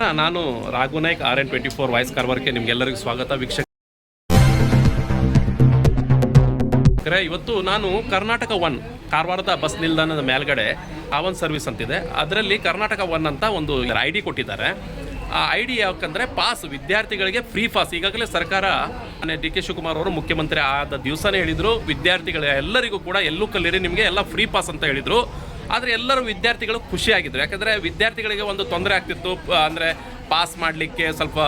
ನಾನು ರಾಘುನಾಯ್ಕ್ RN24 voice ಕಾರ್ವರ್ಗೆ ನಿಮ್ಗೆಲ್ಲರಿಗೂ ಸ್ವಾಗತ ವೀಕ್ಷಕರೇ. ಇವತ್ತು ನಾನು ಕರ್ನಾಟಕ ಒನ್ ಕಾರವಾರದ ಬಸ್ ನಿಲ್ದಾಣದ ಮೇಲ್ಗಡೆ ಒಂದು ಸರ್ವಿಸ್ ಅಂತಿದೆ. ಅದರಲ್ಲಿ ಕರ್ನಾಟಕ ಒನ್ ಅಂತ ಒಂದು ID ಕೊಟ್ಟಿದ್ದಾರೆ. ಆ ID ಯಾಕಂದರೆ ಪಾಸ್ ವಿದ್ಯಾರ್ಥಿಗಳಿಗೆ ಫ್ರೀ ಪಾಸ್. ಈಗಾಗಲೇ ಸರ್ಕಾರ DK ಶಿವಕುಮಾರ್ ಅವರು ಮುಖ್ಯಮಂತ್ರಿ ಆದ ದಿವಸನೇ ಹೇಳಿದರು, ವಿದ್ಯಾರ್ಥಿಗಳ ಎಲ್ಲರಿಗೂ ಕೂಡ ಎಲ್ಲೂ ಕಲಿಯಿರಿ ನಿಮಗೆ ಎಲ್ಲ ಫ್ರೀ ಪಾಸ್ ಅಂತ ಹೇಳಿದರು. ಆದರೆ ಎಲ್ಲರೂ ವಿದ್ಯಾರ್ಥಿಗಳು ಖುಷಿಯಾಗಿದ್ದರು. ಯಾಕಂದರೆ ವಿದ್ಯಾರ್ಥಿಗಳಿಗೆ ಒಂದು ತೊಂದರೆ ಆಗ್ತಿತ್ತು, ಅಂದರೆ ಪಾಸ್ ಮಾಡಲಿಕ್ಕೆ ಸ್ವಲ್ಪ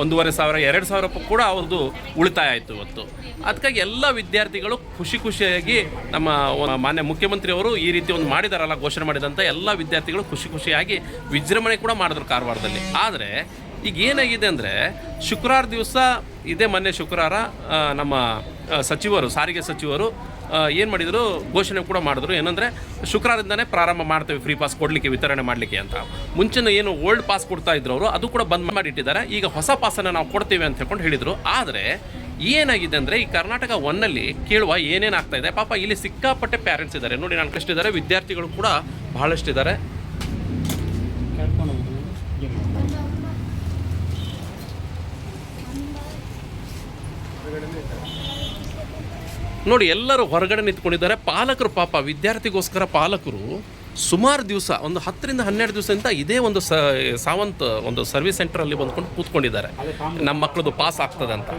1,500 2,000 ರೂಪಾಯಿ ಕೂಡ ಅವ್ರದ್ದು ಉಳಿತಾಯ ಆಯಿತು ಇವತ್ತು. ಅದಕ್ಕಾಗಿ ಎಲ್ಲ ವಿದ್ಯಾರ್ಥಿಗಳು ಖುಷಿಯಾಗಿ ನಮ್ಮ ಮಾನ್ಯ ಮುಖ್ಯಮಂತ್ರಿಯವರು ಈ ರೀತಿ ಒಂದು ಮಾಡಿದಾರಲ್ಲ, ಘೋಷಣೆ ಮಾಡಿದಂಥ ಎಲ್ಲ ವಿದ್ಯಾರ್ಥಿಗಳು ಖುಷಿಯಾಗಿ ವಿಜೃಂಭಣೆ ಕೂಡ ಮಾಡಿದ್ರು ಕಾರವಾರದಲ್ಲಿ. ಆದರೆ ಈಗ ಏನಾಗಿದೆ ಅಂದರೆ ಶುಕ್ರವಾರ ದಿವಸ ಮೊನ್ನೆ ಶುಕ್ರವಾರ ನಮ್ಮ ಸಚಿವರು ಸಾರಿಗೆ ಸಚಿವರು ಏನು ಮಾಡಿದರು, ಘೋಷಣೆ ಕೂಡ ಮಾಡಿದ್ರು. ಏನಂದರೆ ಶುಕ್ರವಾರದಿಂದನೇ ಪ್ರಾರಂಭ ಮಾಡ್ತೇವೆ ಫ್ರೀ ಪಾಸ್ ಕೊಡಲಿಕ್ಕೆ, ವಿತರಣೆ ಮಾಡಲಿಕ್ಕೆ ಅಂತ. ಮುಂಚಿನ ಏನು ಓಲ್ಡ್ ಪಾಸ್ ಕೊಡ್ತಾ ಇದ್ರು ಅವರು, ಅದು ಕೂಡ ಬಂದ್ ಮಾಡಿಟ್ಟಿದ್ದಾರೆ. ಈಗ ಹೊಸ ಪಾಸನ್ನು ನಾವು ಕೊಡ್ತೇವೆ ಅಂತ ಹೇಳ್ಕೊಂಡು ಹೇಳಿದರು. ಆದರೆ ಏನಾಗಿದೆ ಅಂದರೆ ಈ ಕರ್ನಾಟಕ ಒನ್ನಲ್ಲಿ ಕೇಳುವ ಏನೇನಾಗ್ತಾ ಇದೆ, ಪಾಪ ಇಲ್ಲಿ ಸಿಕ್ಕಾಪಟ್ಟೆ ಪ್ಯಾರೆಂಟ್ಸ್ ಇದ್ದಾರೆ ನೋಡಿ, ನಾನು ಕಷ್ಟಿದ್ದಾರೆ, ವಿದ್ಯಾರ್ಥಿಗಳು ಕೂಡ ಬಹಳಷ್ಟಿದ್ದಾರೆ. ನೋಡಿ ಎಲ್ಲರೂ ಹೊರಗಡೆ ನಿಂತ್ಕೊಂಡಿದ್ದಾರೆ. ಪಾಲಕರು ಪಾಪ ವಿದ್ಯಾರ್ಥಿಗೋಸ್ಕರ ಪಾಲಕರು ಸುಮಾರು ದಿವಸ ಒಂದು 10ರಿಂದ 12 ದಿವಸದಿಂದ ಇದೇ ಒಂದು ಸಾವಂತ್ ಒಂದು ಸರ್ವಿಸ್ ಸೆಂಟರಲ್ಲಿ ಬಂದ್ಕೊಂಡು ಕೂತ್ಕೊಂಡಿದ್ದಾರೆ, ನಮ್ಮ ಮಕ್ಕಳದು ಪಾಸ್ ಆಗ್ತದೆ ಅಂತ.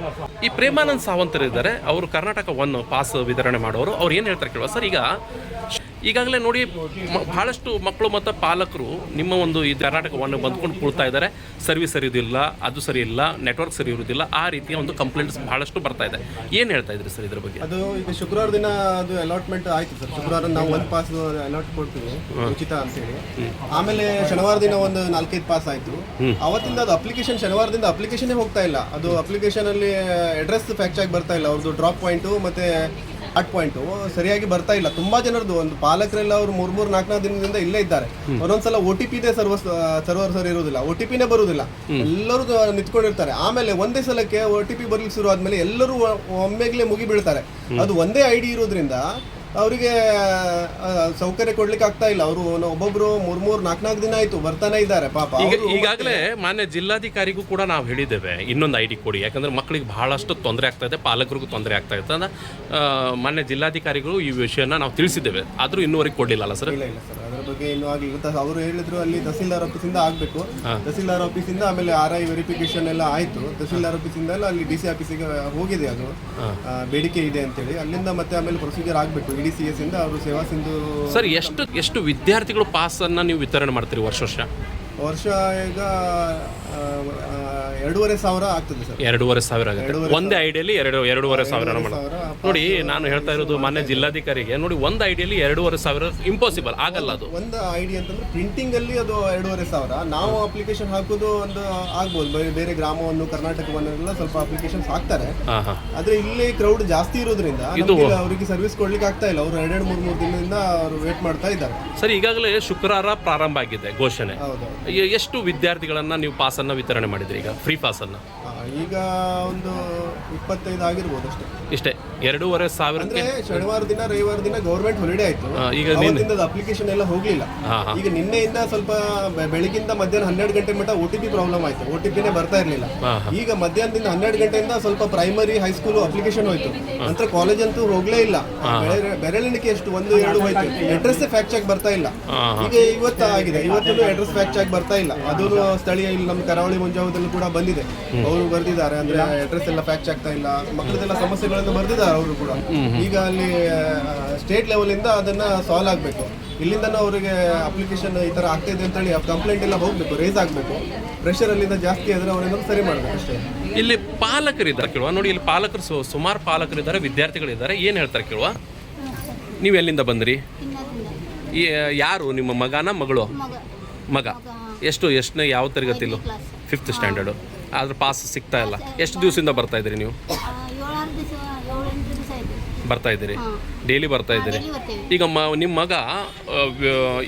ಈ ಪ್ರೇಮಾನಂದ್ ಸಾವಂತರು ಇದ್ದಾರೆ, ಅವರು ಕರ್ನಾಟಕ ಒನ್ ಪಾಸ್ ವಿತರಣೆ ಮಾಡೋರು. ಅವ್ರು ಏನು ಹೇಳ್ತಾರೆ ಕೇಳುವ ಸರ್, ಈಗಾಗಲೇ ನೋಡಿ ಭಾಳಷ್ಟು ಮಕ್ಕಳು ಮತ್ತು ಪಾಲಕರು ನಿಮ್ಮ ಒಂದು ಈ ಕರ್ನಾಟಕ ಒನ್ ಬಂದ್ಕೊಂಡು ಕೂಳ್ತಾ ಇದ್ದಾರೆ. ಸರ್ವಿಸ್ ಸರಿ ಇರೋದಿಲ್ಲ, ಅದು ಸರಿ ಇಲ್ಲ, ನೆಟ್ವರ್ಕ್ ಸರಿ ಇರೋದಿಲ್ಲ, ಆ ರೀತಿಯ ಒಂದು ಕಂಪ್ಲೇಂಟ್ಸ್ ಭಾಳಷ್ಟು ಬರ್ತಾ ಇದೆ. ಏನು ಹೇಳ್ತಾ ಇದ್ರಿ ಸರ್ ಇದ್ರ ಬಗ್ಗೆ? ಅದು ಈಗ ಶುಕ್ರವಾರ ದಿನ ಅದು ಅಲಾಟ್ಮೆಂಟ್ ಆಯ್ತು ಸರ್. ಶುಕ್ರವಾರ ನಾವು ಒಂದು ಪಾಸ್ ಅಲಾಟ್ ಕೊಡ್ತೀವಿ ಉಚಿತ ಅಂತೇಳಿ. ಆಮೇಲೆ ಶನಿವಾರ ದಿನ ಒಂದು 4-5 ಪಾಸ್ ಆಯ್ತು. ಅವತ್ತಿಂದ ಅದು ಅಪ್ಲಿಕೇಶನ್, ಶನಿವಾರದಿಂದ ಅಪ್ಲಿಕೇಶನ್ನೇ ಹೋಗ್ತಾ ಇಲ್ಲ. ಅದು ಅಪ್ಲಿಕೇಶನ್ ಅಲ್ಲಿ ಅಡ್ರೆಸ್ ಫ್ಯಾಕ್ಚರ್ ಆಗಿ ಬರ್ತಾ ಇಲ್ಲ, ಅವ್ರದ್ದು ಡ್ರಾಪ್ ಪಾಯಿಂಟು ಮತ್ತೆ ಹಾಟ್ ಪಾಯಿಂಟು ಸರಿಯಾಗಿ ಬರ್ತಾ ಇಲ್ಲ. ತುಂಬಾ ಜನರದ್ದು ಒಂದು ಪಾಲಕರೆಲ್ಲ ಅವರು 3-4 ದಿನದಿಂದ ಇಲ್ಲೇ ಇದ್ದಾರೆ. ಒಂದೊಂದ್ಸಲ OTP ಸರ್ವರ್ ಸರಿ ಇರುವುದಿಲ್ಲ, OTPನೇ ಬರುವುದಿಲ್ಲ, ಎಲ್ಲರೂ ನಿಂತ್ಕೊಂಡಿರ್ತಾರೆ. ಆಮೇಲೆ ಒಂದೇ ಸಲಕ್ಕೆ OTP ಬರ್ಲಿಕ್ಕೆ ಶುರು ಆದ್ಮೇಲೆ ಎಲ್ಲರೂ ಒಮ್ಮೆಗ್ಲೇ ಮುಗಿ ಬೀಳ್ತಾರೆ. ಅದು ಒಂದೇ ID ಇರೋದ್ರಿಂದ ಅವರಿಗೆ ಸೌಕರ್ಯ ಕೊಡ್ಲಿಕ್ಕೆ ಆಗ್ತಾ ಇಲ್ಲ. ಅವರು ಒಬ್ಬೊಬ್ರು 3-4 ದಿನ ಆಯ್ತು ಬರ್ತಾನೆ ಇದ್ದಾರೆ ಪಾಪ. ಈಗಾಗಲೇ ಮಾನ್ಯ ಜಿಲ್ಲಾಧಿಕಾರಿಗೂ ಕೂಡ ನಾವು ಹೇಳಿದ್ದೇವೆ ಇನ್ನೊಂದು ID ಕೊಡಿ, ಯಾಕಂದ್ರೆ ಮಕ್ಕಳಿಗೆ ಬಹಳಷ್ಟು ತೊಂದರೆ ಆಗ್ತಾ ಇದೆ, ಪಾಲಕರಿಗೂ ತೊಂದರೆ ಆಗ್ತಾ ಇದೆ ಅಂತ ಮಾನ್ಯ ಜಿಲ್ಲಾಧಿಕಾರಿಗಳು ಈ ವಿಷಯನ ನಾವು ತಿಳಿಸಿದ್ದೇವೆ. ಆದ್ರೂ ಇನ್ನೂವರೆಗೆ ಕೊಡಲಿಲ್ಲ ಅಲ್ಲ ಸರ್? ಇಲ್ಲ ಸರ್, ಅದರ ಬಗ್ಗೆ ಇನ್ನೂ ಆಗಲಿಲ್ಲ. ಅವರು ಹೇಳಿದ್ರು ಅಲ್ಲಿ ತಹಸೀಲ್ದಾರ್ ಆಫೀಸಿಂದ ಆಗಬೇಕು, ತಹಸೀಲ್ದಾರ್ ಆಫೀಸಿಂದ ಆಮೇಲೆ RI ವೆರಿಫಿಕೇಶನ್ ಎಲ್ಲ ಆಯ್ತು. ತಹಸೀಲ್ದಾರ್ ಆಫೀಸಿಂದ ಎಲ್ಲ ಅಲ್ಲಿ DC ಆಫೀಸಿಗೆ ಹೋಗಿದೆ, ಅದು ಬೇಡಿಕೆ ಇದೆ ಅಂತೇಳಿ. ಅಲ್ಲಿಂದ ಮತ್ತೆ ಆಮೇಲೆ ಪ್ರೊಸೀಜರ್ ಆಗಬೇಕು EDCS ಇಂದ. ಅವರು ಸೇವಾ ಸಿಂಧು ಸರ್ ಎಷ್ಟು ವಿದ್ಯಾರ್ಥಿಗಳು ಪಾಸ್ ಅನ್ನ ನೀವು ವಿತರಣೆ ಮಾಡ್ತೀರಿ ವರ್ಷ? ಈಗ 2,500 ಆಗ್ತದೆ ಸರ್. 2,500 ಆಗುತ್ತೆ ಒಂದೇ ಐಡಿಯಲ್ಲಿ 2,500 ನೋಡಿ. ನಾನು ಹೇಳ್ತಾ ಇರೋದು ಮಾನ್ಯ ಜಿಲ್ಲಾಧಿಕಾರಿಗೆ, ನೋಡಿ ಒಂದು ಐಡಿಯಲ್ಲಿ 2,500 ಇಂಪಾಸಿಬಲ್ ಆಗಲ್ಲ. ಅದು ಒಂದು ಐಡಿ ಅಂತಂದ್ರೆ ಪ್ರಿಂಟಿಂಗ್ ಅಲ್ಲಿ ಅದು 2,500. ನಾವು ಅಪ್ಲಿಕೇಶನ್ ಹಾಕೋದು ಒಂದು ಆಗ್ಬೋದು, ಬೇರೆ ಗ್ರಾಮವನ್ನು ಕರ್ನಾಟಕವನ್ನೆಲ್ಲ ಸ್ವಲ್ಪ ಅಪ್ಲಿಕೇಶನ್ಸ್ ಹಾಕ್ತಾರೆ. ಆದ್ರೆ ಇಲ್ಲಿ ಕ್ರೌಡ್ ಜಾಸ್ತಿ ಇರೋದ್ರಿಂದ ಅವರಿಗೆ ಸರ್ವಿಸ್ ಕೊಡ್ಲಿಕ್ಕೆ ಆಗ್ತಾ ಇಲ್ಲ. ಅವರು 2-3 ದಿನದಿಂದ ಅವರು ವೇಟ್ ಮಾಡ್ತಾ ಇದ್ದಾರೆ ಸರ್. ಈಗಾಗಲೇ ಶುಕ್ರವಾರ ಪ್ರಾರಂಭ ಆಗಿದೆ ಘೋಷಣೆ. ಎಷ್ಟು ವಿದ್ಯಾರ್ಥಿಗಳನ್ನ ನೀವು ಪಾಸ್ ಅನ್ನ ವಿತರಣೆ ಮಾಡಿದ್ರಿ ಈಗ, ಫ್ರೀ ಪಾಸ್ ಅನ್ನ? ಈಗ ಒಂದು 25 ಆಗಿರ್ಬೋದು ಅಷ್ಟೇ. ಇಷ್ಟೇ 2,500 ಅಂದ್ರೆ ಶನಿವಾರ ದಿನ ರವಿವಾರ ದಿನ ಗೌರ್ಮೆಂಟ್ ಹಾಲಿಡೇ ಆಯ್ತು. ಈಗ ಅಪ್ಲಿಕೇಶನ್ ಎಲ್ಲ ಹೋಗ್ಲಿಲ್ಲ. ಈಗ ನಿನ್ನೆಯಿಂದ ಸ್ವಲ್ಪ ಬೆಳಗಿಂದ ಮಧ್ಯಾಹ್ನ 12 ಗಂಟೆ ಮಟ್ಟ OTP ಪ್ರಾಬ್ಲಮ್ ಆಯ್ತು, OTPನೇ ಬರ್ತಾ ಇರ್ಲಿಲ್ಲ. ಈಗ ಮಧ್ಯಾಹ್ನದಿಂದ 12 ಗಂಟೆಯಿಂದ ಸ್ವಲ್ಪ ಪ್ರೈಮರಿ ಹೈಸ್ಕೂಲ್ ಅಪ್ಲಿಕೇಶನ್ ಹೋಯ್ತು. ನಂತರ ಕಾಲೇಜ್ ಅಂತೂ ಹೋಗ್ಲೇ ಇಲ್ಲ. ಬೆರಳಿನಿಕೆ ಎಷ್ಟು 1-2 ಹೋಯ್ತು. ಅಡ್ರೆಸ್ ಫ್ಯಾಕ್ಚರ್ ಆಗಿ ಬರ್ತಾ ಇಲ್ಲ. ಈಗ ಇವತ್ತು ಆಗಿದೆ, ಇವತ್ತು ಅಡ್ರೆಸ್ ಫ್ಯಾಕ್ಚರ್ ಆಗಿ ಬರ್ತಾ ಇಲ್ಲ. ಅದು ಸ್ಥಳೀಯ ಇಲ್ಲಿ ನಮ್ಮ ಕರಾವಳಿ ಮುಂಜಾವದಲ್ಲಿ ಕೂಡ ಬಂದಿದೆ, ಅವರು ಬರ್ದಿದ್ದಾರೆ. ಅಂದ್ರೆ ಅಡ್ರೆಸ್ ಎಲ್ಲ ಫ್ಯಾಕ್ಚರ್ ಆಗ್ತಾ ಇಲ್ಲ, ಮಕ್ಕಳದೆಲ್ಲ ಸಮಸ್ಯೆಗಳನ್ನು ಬರ್ದಿದ್ದಾರೆ ಅವರು ಕೂಡ. ಈಗ ಅಲ್ಲಿ ಸ್ಟೇಟ್ ಲೆವೆಲ್ ಇಂದ ಅದನ್ನ ಸಾಲ್ವ್ ಆಗಬೇಕು. ಇಲ್ಲಿಂದ ಅವರಿಗೆ ಅಪ್ಲಿಕೇಶನ್ ಈ ತರ ಆಗ್ತಾ ಇದೆ ಅಂತೇಳಿ ಕಂಪ್ಲೇಂಟ್ ಎಲ್ಲ ಹೋಗ್ಬೇಕು, ರೇಸ್ ಆಗಬೇಕು. ಪ್ರೆಷರ್ ಅಲ್ಲಿಂದ ಜಾಸ್ತಿ ಆದ್ರೆ ಅವರಿಂದ ಸರಿ ಮಾಡಬೇಕು ಅಷ್ಟೇ. ಇಲ್ಲಿ ಪಾಲಕರಿದ್ದಾರೆ ಕೇಳುವ, ನೋಡಿ ಇಲ್ಲಿ ಪಾಲಕರು ಸುಮಾರು ಪಾಲಕರಿದ್ದಾರೆ, ವಿದ್ಯಾರ್ಥಿಗಳಿದ್ದಾರೆ. ಏನು ಹೇಳ್ತಾರೆ ಕೇಳುವ? ನೀವು ಎಲ್ಲಿಂದ ಬಂದ್ರಿ? ಯಾರು ನಿಮ್ಮ ಮಗನ ಮಗಳು? ಮಗ ಎಷ್ಟನೇ ಯಾವ ತರಗತಿಲು? 5th standard. ಆದ್ರೆ ಪಾಸ್ ಸಿಗ್ತಾ ಇಲ್ಲ. ಎಷ್ಟು ದಿವಸದಿಂದ ಬರ್ತಾ ಇದ್ದೀರಿ ನೀವು? ಬರ್ತಾ ಇದ್ದೀರಿ, ಡೈಲಿ ಬರ್ತಾ ಇದ್ದೀರಿ. ಈಗ ನಿಮ್ಮ ಮಗ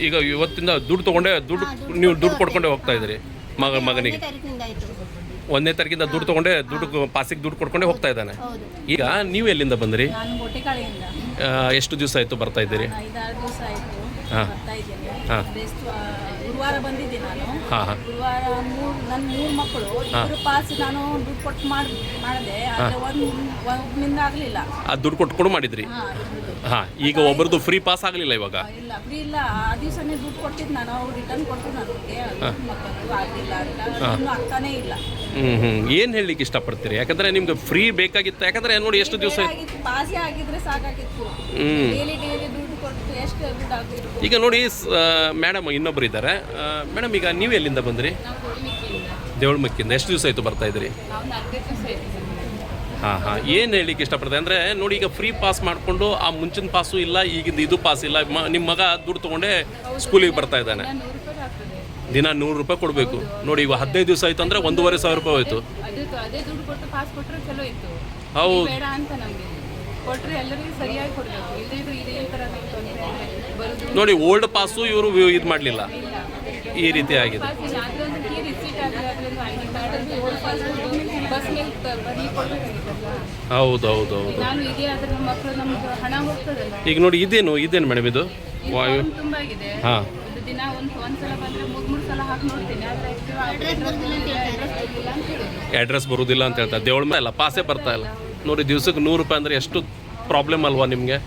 ಈಗ ಇವತ್ತಿಂದ ನೀವು ದುಡ್ಡು ಕೊಡ್ಕೊಂಡೇ ಹೋಗ್ತಾ ಇದ್ದೀರಿ ಮಗನಿಗೆ? 1ನೇ ತಾರೀಕಿಂದ ದುಡ್ಡು ತೊಗೊಂಡೆ, ಪಾಸಿಗೆ ದುಡ್ಡು ಕೊಡ್ಕೊಂಡೇ ಹೋಗ್ತಾ ಇದ್ದಾನೆ. ಈಗ ನೀವು ಎಲ್ಲಿಂದ ಬಂದ್ರಿ? ಎಷ್ಟು ದಿವಸ ಆಯಿತು ಬರ್ತಾ ಇದ್ದೀರಿ? ಹಾಂ. ಗುರುವಾರ ಬಂದಿದ್ದೆ ನಾನು. ಹಾಂ ಹಾಂ ಗುರುವಾರ ನನ್ನ 3 ಮಕ್ಕಳು ಇಬ್ಬರು ಪಾಸ್ ನಾನು ದುಡ್ಡು ಕೊಟ್ಟು ಮಾಡಿದೆ. ಆದರೆ ಒಬ್ಬನಿಂದ ಆಗಲಿಲ್ಲ. ಅದು ದುಡ್ಡು ಕೊಟ್ಕೊಂಡು ಮಾಡಿದ್ರಿ? ಹಾಂ. ಈಗ ಒಬ್ಬರದು ಫ್ರೀ ಪಾಸ್ ಆಗಲಿಲ್ಲ ಇವಾಗ? ಇಲ್ಲ, ಫ್ರೀ ಇಲ್ಲ. ಆ ದಿವಸನೇ ದುಡ್ಡು ಕೊಟ್ಟಿದ್ದು ನಾನು. ಅವ್ರು ರಿಟರ್ನ್ ಕೊಟ್ಟರು ನನಗೆ. ಮಕ್ಕಳು ಆಗಲಿಲ್ಲ ಅಂತ ಇನ್ನೂ ಆಗ್ತಾನೇ ಇಲ್ಲ. ಏನು ಹೇಳಲಿಕ್ಕೆ ಇಷ್ಟಪಡ್ತೀರಿ? ಯಾಕಂದರೆ ನಿಮ್ಗೆ ಫ್ರೀ ಬೇಕಾಗಿತ್ತು. ಯಾಕಂದರೆ ನೋಡಿ ಎಷ್ಟು ದಿವಸ ಪಾಸೇ ಆಗಿದ್ರೆ ಸಾಕಾಗಿತ್ತು. ಡೈಲಿ ದುಡ್ಡು ಕೊಟ್ಟು ಎಷ್ಟು ದುಡ್ಡು ಆಗಿತ್ತು. ಈಗ ನೋಡಿ ಮೇಡಮ್ ಇನ್ನೊಬ್ರು ಇದ್ದಾರೆ. ಮೇಡಮ್, ಈಗ ನೀವು ಎಲ್ಲಿಂದ ಬಂದ್ರಿ? ದೇವಳಮಕ್ಕಿಂದ. ಎಷ್ಟು ದಿವಸ ಆಯಿತು ಬರ್ತಾ ಇದ್ರಿ? ಹಾಂ ಹಾಂ. ಏನು ಹೇಳಲಿಕ್ಕೆ ಇಷ್ಟಪಡ್ತಾರೆ ಅಂದರೆ ನೋಡಿ, ಈಗ ಫ್ರೀ ಪಾಸ್ ಮಾಡಿಕೊಂಡು ಆ ಮುಂಚಿನ ಪಾಸು ಇಲ್ಲ, ಈಗಿಂದ ಇದು ಪಾಸ್ ಇಲ್ಲ. ನಿಮ್ಮ ಮಗ ದುಡ್ಡು ತೊಗೊಂಡೇ ಸ್ಕೂಲಿಗೆ ಬರ್ತಾ ಇದ್ದಾನೆ. ದಿನ 100 ರೂಪಾಯಿ ಕೊಡಬೇಕು. ನೋಡಿ, ಈಗ 15 ದಿವಸ ಆಯಿತು ಅಂದರೆ 1,500 ರೂಪಾಯಿ ಹೋಯಿತು. ಹೌದು. ನೋಡಿ, ಓಲ್ಡ್ ಪಾಸು ಇವರು ಇದು ಮಾಡಲಿಲ್ಲ. ಈ ರೀತಿ ಆಗಿದೆ. ಹೌದು ಹೌದು ಹೌದು. ಈಗ ನೋಡಿ, ಇದೇನು ಮೇಡಮ್ ಇದು? ಹಾಂ. ಅಡ್ರೆಸ್ ಬರುವುದಿಲ್ಲ ಅಂತ ಹೇಳ್ತಾರೆ. ದೇವಳ ಇಲ್ಲ, ಪಾಸೇ ಬರ್ತಾ ಇಲ್ಲ. ನೋಡಿ, ದಿವ್ಸಕ್ಕೆ 100 ರೂಪಾಯಿ ಅಂದರೆ ಎಷ್ಟು ಪ್ರಾಬ್ಲಮ್ ಅಲ್ವಾ ನಿಮಗೆ?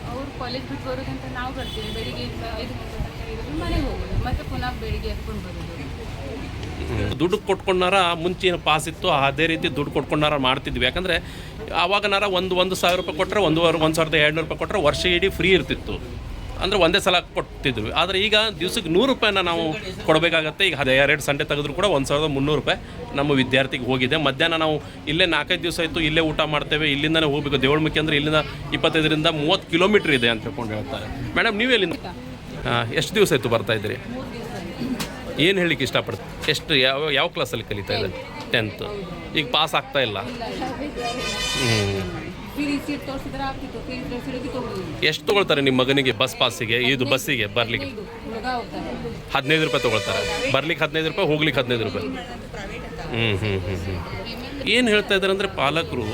ದುಡ್ಡು ಕೊಟ್ಕೊಂಡಾರ ಮುಂಚಿನ ಪಾಸ್ ಇತ್ತು, ಅದೇ ರೀತಿ ದುಡ್ಡು ಕೊಟ್ಕೊಂಡಾರ ಮಾಡ್ತಿದ್ವಿ. ಯಾಕಂದರೆ ಆವಾಗನಾರ 1,000 ರೂಪಾಯಿ ಕೊಟ್ಟರೆ 1,200 ರೂಪಾಯಿ ಕೊಟ್ಟರೆ ವರ್ಷ ಇಡೀ ಫ್ರೀ ಇರ್ತಿತ್ತು. ಅಂದರೆ ಒಂದೇ ಸಲ ಕೊಡ್ತಿದ್ವಿ. ಆದರೆ ಈಗ ದಿವ್ಸಕ್ಕೆ 100 ರೂಪಾಯಿನ ನಾವು ಕೊಡಬೇಕಾಗತ್ತೆ. ಈಗ 2 ಸಂಡೆ ತೆಗೆದ್ರು ಕೂಡ 1,300 ರೂಪಾಯಿ ನಮ್ಮ ವಿದ್ಯಾರ್ಥಿಗೆ ಹೋಗಿದೆ. ಮಧ್ಯಾಹ್ನ ನಾವು ಇಲ್ಲೇ 4-5 ದಿವಸ ಆಯಿತು ಇಲ್ಲೇ ಊಟ ಮಾಡ್ತೇವೆ. ಇಲ್ಲಿಂದನೇ ಹೋಗಬೇಕು. ದೇವಳಮುಖಿ ಅಂದರೆ ಇಲ್ಲಿಂದ 25ರಿಂದ 30 ಕಿಲೋಮೀಟ್ರ್ ಇದೆ ಅಂತ ಹೇಳ್ಕೊಂಡು ಹೇಳ್ತಾರೆ. ಮೇಡಮ್, ನೀವು ಎಲ್ಲಿಂದ ಎಷ್ಟು ದಿವಸ ಆಯಿತು ಬರ್ತಾ ಇದ್ದೀರಿ? ಏನು ಹೇಳಲಿಕ್ಕೆ ಇಷ್ಟಪಡ್ತೀವಿ? ಎಷ್ಟು ಯಾವ ಕ್ಲಾಸಲ್ಲಿ ಕಲಿತಾ ಇದ್ದಾರೆ? 10th. ಈಗ ಪಾಸ್ ಆಗ್ತಾ ಇಲ್ಲ. ಎಷ್ಟು ತೊಗೊಳ್ತಾರೆ ನಿಮ್ಮ ಮಗನಿಗೆ ಬಸ್ ಪಾಸಿಗೆ, ಇದು ಬಸ್ಸಿಗೆ ಬರಲಿಕ್ಕೆ? 15 ರೂಪಾಯಿ ತೊಗೊಳ್ತಾರೆ. ಬರ್ಲಿಕ್ಕೆ 15 ರೂಪಾಯಿ, ಹೋಗ್ಲಿಕ್ಕೆ 15 ರೂಪಾಯಿ. ಏನು ಹೇಳ್ತಾ ಇದ್ದಾರೆ ಅಂದರೆ ಪಾಲಕರು,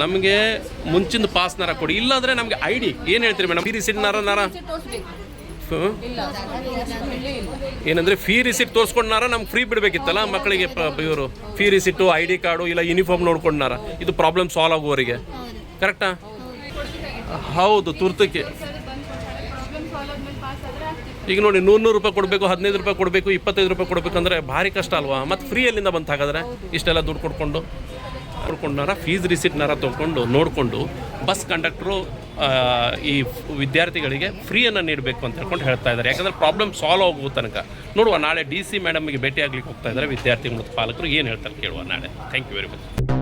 ನಮಗೆ ಮುಂಚಿನ ಪಾಸ್ನಾರ ಕೊಡಿ, ಇಲ್ಲಾಂದರೆ ನಮಗೆ ID. ಏನು ಹೇಳ್ತೀರಿ ಮೇಡಮ್? ಫೀ ರಿಸಿಟ್ನಾರ ಏನಂದರೆ ಫೀ ರಿಸಿಟ್ ತೋರಿಸ್ಕೊಂಡ್ನಾರ ನಮ್ಗೆ ಫ್ರೀ ಬಿಡಬೇಕಿತ್ತಲ್ಲ ಮಕ್ಕಳಿಗೆ. ಇವರು ಫೀ ರಿಸಿಟ್ಟು, ID ಕಾರ್ಡು ಇಲ್ಲ ಯೂನಿಫಾರ್ಮ್ ನೋಡ್ಕೊಂಡ್ನಾರ ಇದು ಪ್ರಾಬ್ಲಮ್ ಸಾಲ್ವ್ ಆಗುವವರಿಗೆ. ಕರೆಕ್ಟಾ? ಹೌದು, ತುರ್ತಕ್ಕೆ. ಈಗ ನೋಡಿ, 100 ರೂಪಾಯಿ ಕೊಡಬೇಕು, 15 ರೂಪಾಯಿ ಕೊಡಬೇಕು, 25 ರೂಪಾಯಿ ಕೊಡಬೇಕಂದ್ರೆ ಭಾರಿ ಕಷ್ಟ ಅಲ್ವಾ? ಮತ್ತು ಫ್ರೀ ಎಲ್ಲಿಂದ ಬಂತು ಹಾಗಾದರೆ? ಇಷ್ಟೆಲ್ಲ ದುಡ್ಡು ಕೊಡ್ಕೊಂಡಾರ ಫೀಸ್ ರಿಸಿಟ್ನಾರ ತೊಗೊಂಡು ನೋಡಿಕೊಂಡು ಬಸ್ ಕಂಡಕ್ಟ್ರು ಈ ವಿದ್ಯಾರ್ಥಿಗಳಿಗೆ ಫ್ರೀಯನ್ನು ನೀಡಬೇಕು ಅಂತ ಹೇಳ್ಕೊಂಡು ಹೇಳ್ತಾ ಇದ್ದಾರೆ. ಯಾಕಂದರೆ ಪ್ರಾಬ್ಲಮ್ ಸಾಲ್ವ್ ಆಗುವ ತನಕ ನೋಡುವ. ನಾಳೆ DC ಮೇಡಮ್ಗೆ ಭೇಟಿ ಆಗ್ಲಿಕ್ಕೆ ಹೋಗ್ತಾ ಇದ್ದಾರೆ ವಿದ್ಯಾರ್ಥಿಗಳು ಮತ್ತು ಪಾಲಕರು. ಏನು ಹೇಳ್ತಾರೆ ಕೇಳುವ ನಾಳೆ. Thank you very much.